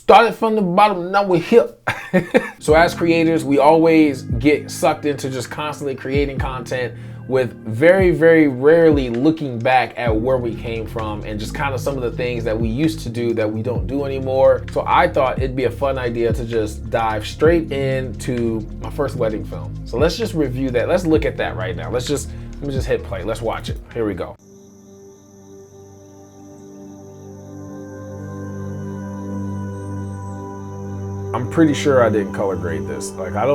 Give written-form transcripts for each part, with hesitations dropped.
Started from the bottom, now we're here. So as creators, we always get sucked into just constantly creating content with very, very rarely looking back at where we came from and just kind of some of the things that we used to do that we don't do anymore. So I thought it'd be a fun idea to just dive straight into my first wedding film. So let's just review that. Let's look at that right now. Let me just hit play. Let's watch it. Here we go. I'm pretty sure I didn't color grade this. Like that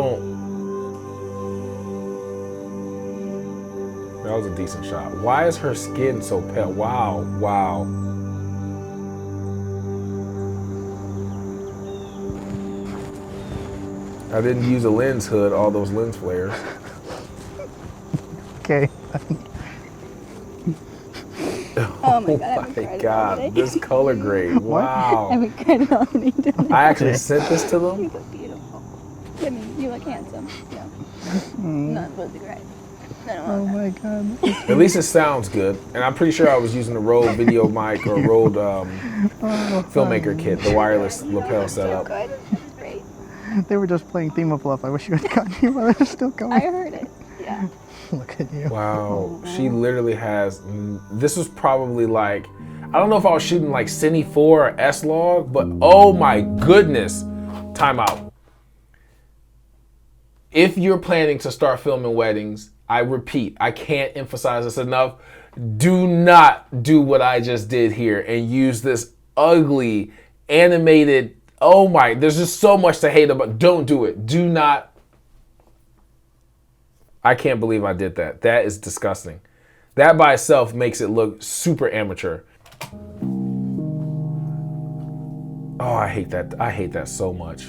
was a decent shot. Why is her skin so pale? Wow, wow. I didn't use a lens hood, all those lens flares. Okay. Oh my God, this color grade, wow. I regret already doing it. I actually sent this to them. You look beautiful. I mean, you look handsome. No, not supposed to be right. Oh my God. At least it sounds good. And I'm pretty sure I was using the Rode video mic or Rode Filmmaker kit, the wireless lapel setup. So good. Great. They were just playing Theme of Love. I wish you had gotten here while they're still going. I heard it, yeah. Look at you. Wow, she literally has, this was probably like, I don't know if I was shooting like Cine 4 or S-Log, but oh my goodness, time out. If you're planning to start filming weddings, I repeat, I can't emphasize this enough, do not do what I just did here and use this ugly, animated, oh my, there's just so much to hate about, don't do it, do not. I can't believe I did that. That is disgusting. That by itself makes it look super amateur. Oh, I hate that. I hate that so much.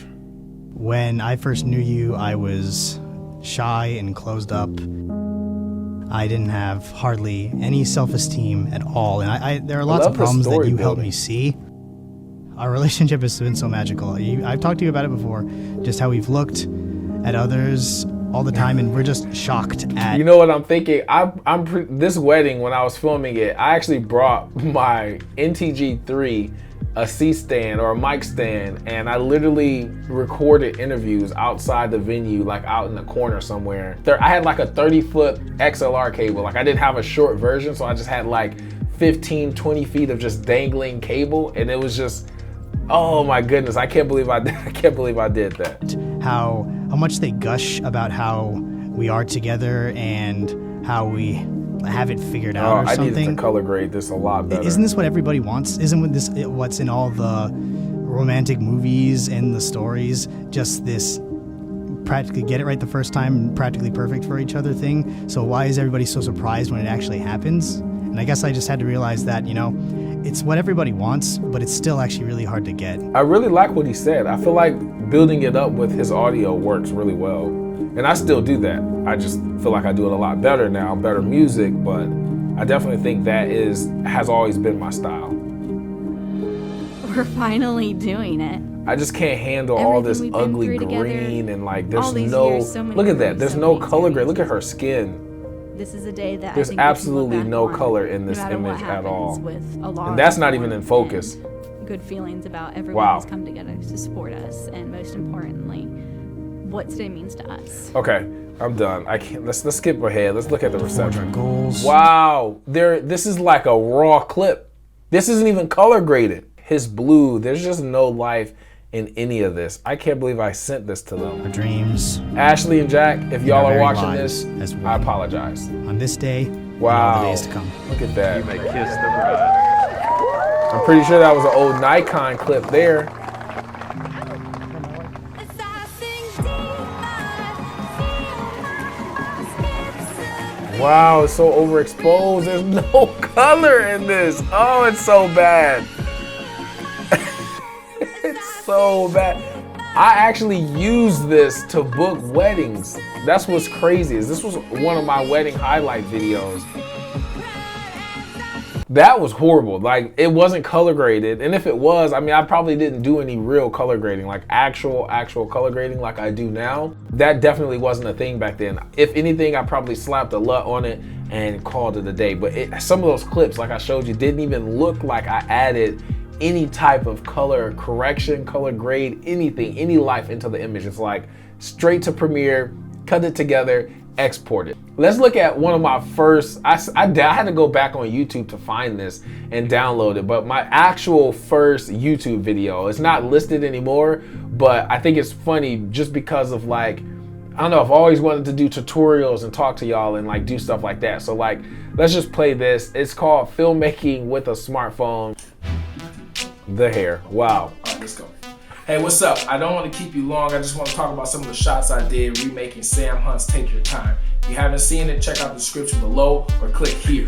When I first knew you, I was shy and closed up. I didn't have hardly any self-esteem at all. And there are lots of problems that you helped me see. Our relationship has been so magical. I've talked to you about it before, just how we've looked at others all the time, and we're just shocked at. You know what I'm thinking? This wedding, when I was filming it, I actually brought my NTG3, a C-stand or a mic stand, and I literally recorded interviews outside the venue, like out in the corner somewhere. I had like a 30-foot XLR cable. Like I didn't have a short version, so I just had like 15, 20 feet of just dangling cable, and it was just, oh my goodness, I can't believe I did that. How much they gush about how we are together and how we have it figured out or something. I needed to color grade this a lot better. Isn't this what everybody wants? Isn't this what's in all the romantic movies and the stories? Just this practically get it right the first time, practically perfect for each other thing. So why is everybody so surprised when it actually happens? And I guess I just had to realize that, you know, it's what everybody wants, but it's still actually really hard to get. I really like what he said. I feel like building it up with his audio works really well. And I still do that. I just feel like I do it a lot better now, better music, but I definitely think that has always been my style. We're finally doing it. I just can't handle all this ugly green and like there's look at that, there's no color grade. Look at her skin. This is a day that there's absolutely no color in this image at all. And that's not even in focus. Good feelings about everyone who's come together to support us, and most importantly, what today means to us. Okay, I'm done. I can't. Let's skip ahead. Let's look at the reception. Goals. Wow, this is like a raw clip. This isn't even color graded. His blue. There's just no life in any of this. I can't believe I sent this to them. Our dreams. Ashley and Jack, if y'all are watching this, I apologize. On this day, wow, and all the days to come. Look at that. You may kiss the bride. I'm pretty sure that was an old Nikon clip there. Wow, it's so overexposed. There's no color in this. Oh, it's so bad. It's so bad. I actually used this to book weddings. That's what's crazy. This was one of my wedding highlight videos. That was horrible. Like, it wasn't color graded. And if it was, I mean, I probably didn't do any real color grading, like actual color grading like I do now. That definitely wasn't a thing back then. If anything, I probably slapped a LUT on it and called it a day. But some of those clips, like I showed you, didn't even look like I added any type of color correction, color grade, anything, any life into the image. It's like straight to Premiere, cut it together, export it. Let's look at one of my first, I had to go back on YouTube to find this and download it, but my actual first YouTube video, it's not listed anymore, but I think it's funny just because of like, I don't know, I've always wanted to do tutorials and talk to y'all and like do stuff like that. So like, let's just play this. It's called Filmmaking with a Smartphone. The hair, wow. All right, let's go. Hey, what's up? I don't want to keep you long. I just want to talk about some of the shots I did remaking Sam Hunt's Take Your Time. If you haven't seen it, check out the description below or click here.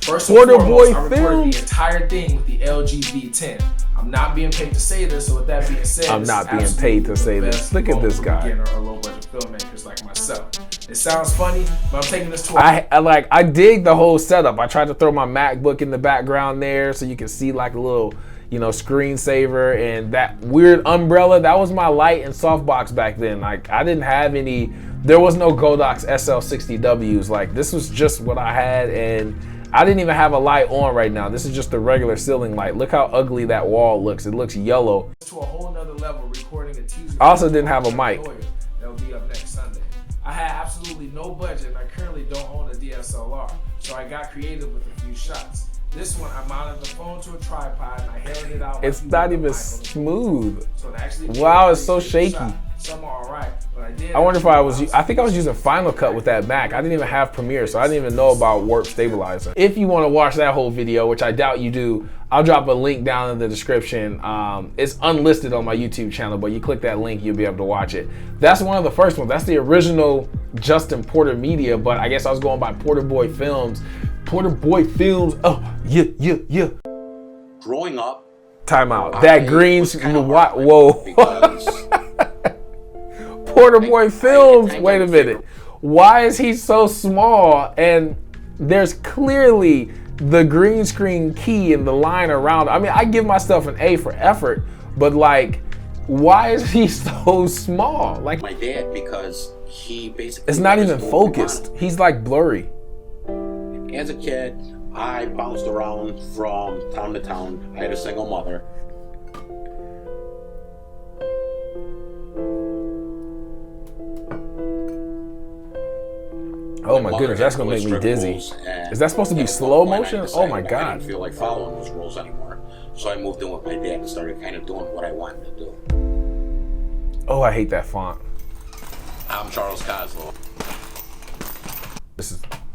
First and foremost, I recorded the entire thing with the LG V10. I'm not being paid to say this, so with that being said, I'm not being paid to say this. Look at this guy. Beginner or low budget filmmakers like myself. It sounds funny, but I'm taking this to I dig the whole setup. I tried to throw my MacBook in the background there so you can see like a little, you know, screensaver, and that weird umbrella. That was my light and softbox back then. Like I didn't have any, there was no Godox SL60Ws. Like this was just what I had, and I didn't even have a light on right now. This is just a regular ceiling light. Look how ugly that wall looks. It looks yellow. To a whole nother level, recording a teaser. I also didn't have a mic. That'll be up next Sunday. I had absolutely no budget, and I currently don't own a DSLR, so I got creative with a few shots. This one, I mounted the phone to a tripod and I held it out. It's not even smooth. So it actually wow, it's so shaky. Some are alright, but I did. I wonder if I think I was using Final Cut with that Mac. I didn't even have Premiere, so I didn't even know about warp stabilizer. If you want to watch that whole video, which I doubt you do, I'll drop a link down in the description. It's unlisted on my YouTube channel, but you click that link, you'll be able to watch it. That's one of the first ones. That's the original Justin Porter Media, but I guess I was going by Porter Boy Films. Porter Boy Films. Oh, yeah. Growing up, time out. That green screen. Whoa. Porter Boy Films. Wait a minute. Why is he so small? And there's clearly the green screen key in the line around. I mean, I give myself an A for effort, but like, why is he so small? Like my dad, because he basically. It's not even focused. He's like blurry. As a kid, I bounced around from town to town. I had a single mother. Oh my goodness, that's gonna make me dizzy. Is that supposed to be slow motion? Oh my God. I didn't feel like following those rules anymore. So I moved in with my dad and started kind of doing what I wanted to do. Oh, I hate that font. I'm Charles Coslow.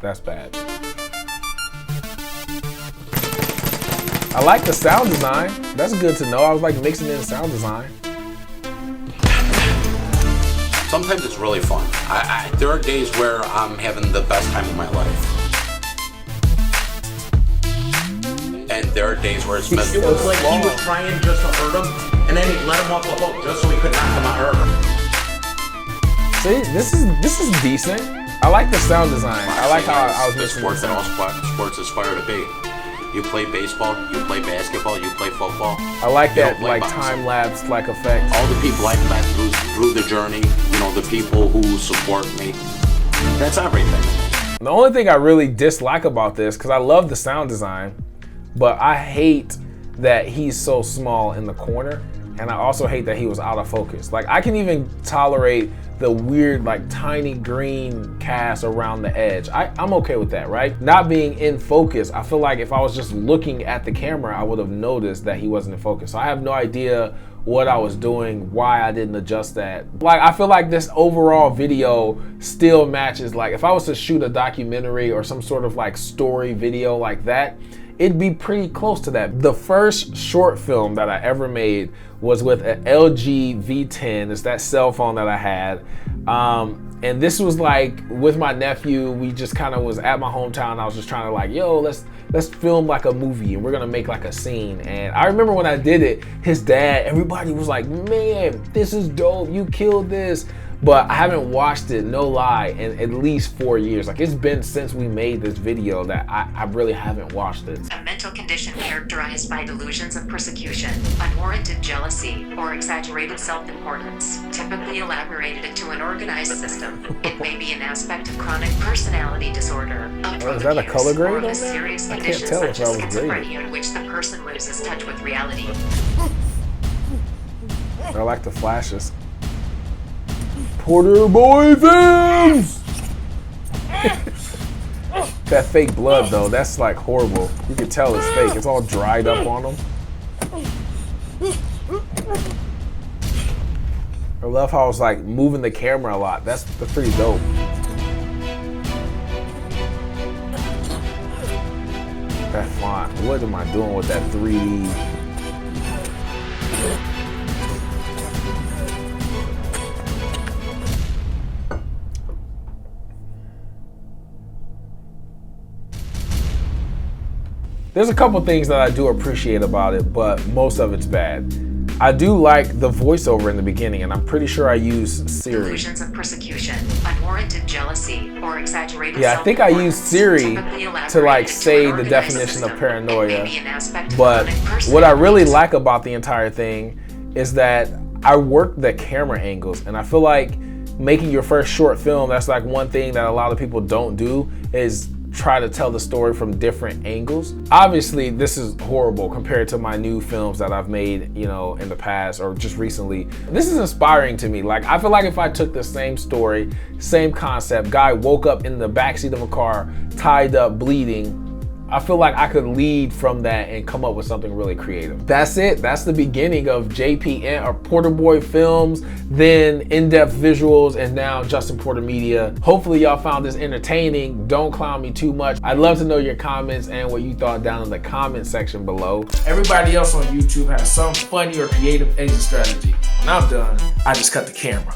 That's bad. I like the sound design. That's good to know. I was like mixing in sound design. Sometimes it's really fun. There are days where I'm having the best time of my life. And there are days where it's miserable. It was like he was trying just to hurt him, and then he let him off the hook just so he could knock him out hurt him. See, this is decent. I like the sound design. I like how I was mixing the sport that all sports aspire to be. You play baseball, you play basketball, you play football. I like that like time lapse like effect. All the people I've met through the journey, you know, the people who support me. That's everything. The only thing I really dislike about this, because I love the sound design, but I hate that he's so small in the corner, and I also hate that he was out of focus. Like I can even tolerate the weird like tiny green cast around the edge. I'm okay with that, right? Not being in focus. I feel like if I was just looking at the camera, I would have noticed that he wasn't in focus. So I have no idea what I was doing, why I didn't adjust that. Like I feel like this overall video still matches, like if I was to shoot a documentary or some sort of like story video like that, it'd be pretty close to that. The first short film that I ever made was with an LG V10. It's that cell phone that I had. And this was like with my nephew, we just kind of was at my hometown. I was just trying to like, yo, let's film like a movie and we're gonna make like a scene. And I remember when I did it, his dad, everybody was like, man, this is dope, you killed this. but I haven't watched it, no lie, in at least 4 years. Like, it's been since we made this video that I really haven't watched it. A mental condition characterized by delusions of persecution, unwarranted jealousy, or exaggerated self-importance, typically elaborated into an organized system. It may be an aspect of chronic personality disorder, of drug is that a color abuse, grade or on of a there? serious I can't condition tell such if I as was graded. schizophrenia in which the person loses touch with reality. I like the flashes. Porter Boy Films! That fake blood though, that's like horrible. You can tell it's fake. It's all dried up on them. I love how it's like moving the camera a lot. That's pretty dope. That font. What am I doing with that 3D? There's a couple things that I do appreciate about it, but most of it's bad. I do like the voiceover in the beginning, and I'm pretty sure I use Siri. Delusions of persecution, unwarranted jealousy, or exaggerated Yeah, I think I use Siri to like say the definition of paranoia. But what I really like about the entire thing is that I work the camera angles, and I feel like making your first short film, that's like one thing that a lot of people don't do, is try to tell the story from different angles. Obviously, this is horrible compared to my new films that I've made, you know, in the past or just recently. This is inspiring to me. Like, I feel like if I took the same story, same concept, guy woke up in the backseat of a car, tied up, bleeding, I feel like I could lead from that and come up with something really creative. That's it. That's the beginning of JPN or Porter Boy Films, then in-depth visuals, and now Justin Porter Media. Hopefully y'all found this entertaining. Don't clown me too much. I'd love to know your comments and what you thought down in the comment section below. Everybody else on YouTube has some funny or creative exit strategy. When I'm done, I just cut the camera.